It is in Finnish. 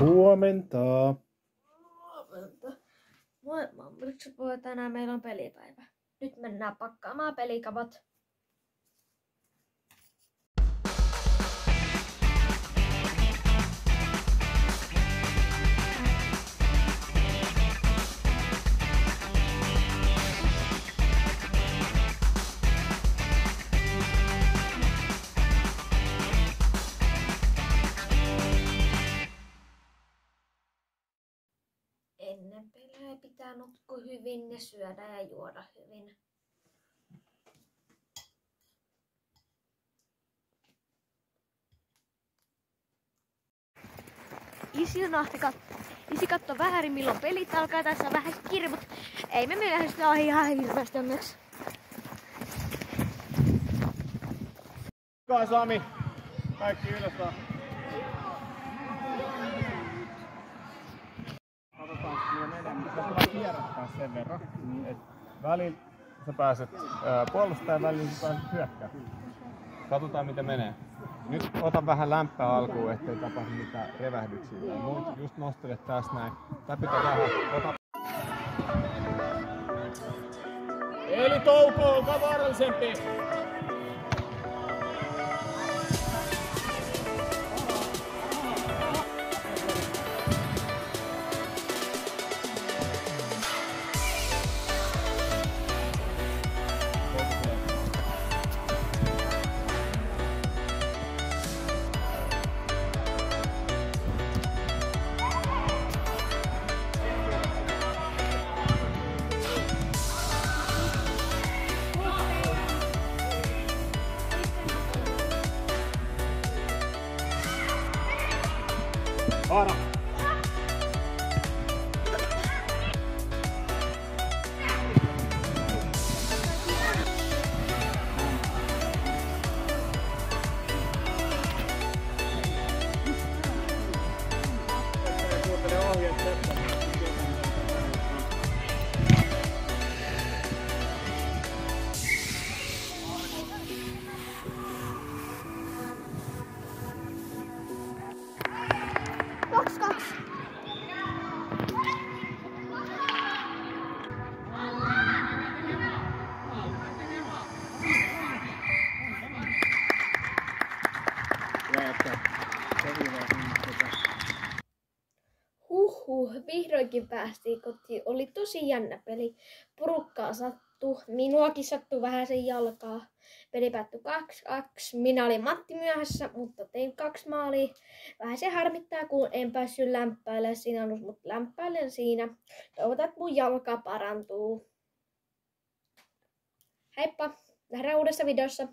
Huomenta. Huomenta. Moi Mambritsupoi, tänään meillä on pelipäivä. Nyt mennään pakkaamaan pelikavat. Ennen pelejä pitää nukkua hyvin ja syödä ja juoda hyvin. Isi katsoo väärin milloin pelit alkaa. Tässä on vähän kirvut. Ei me myöhäistä ole ihan hirveästi onneksi. Kai Sami, kaikki ylös vaan. Katsotaan, että menee. Tässä tulee kierrättää sen verran, että välillä sä pääset puolustajan väliin, sä pääset hyökkää. Katsotaan miten menee. Nyt ota vähän lämpöä alkuun, ettei tapahdu mitään revähdyksiä. Just nostele tästä näin. Täpytä vähän. Ota. Eli Touko, olkaa vaarallisempi! Vaara! Vihdoinkin päästiin kotiin. Oli tosi jännä peli. Porukkaa sattui. Minuakin sattui vähän sen jalkaa. Peli päättyi 2-2. Minä olin Matti myöhässä, mutta tein 2 maalia. Vähän se harmittaa, kun en päässyt lämpäilemään siinä alussa, mutta lämpäilen siinä. Toivotaan, että mun jalka parantuu. Heippa! Nähdään uudessa videossa.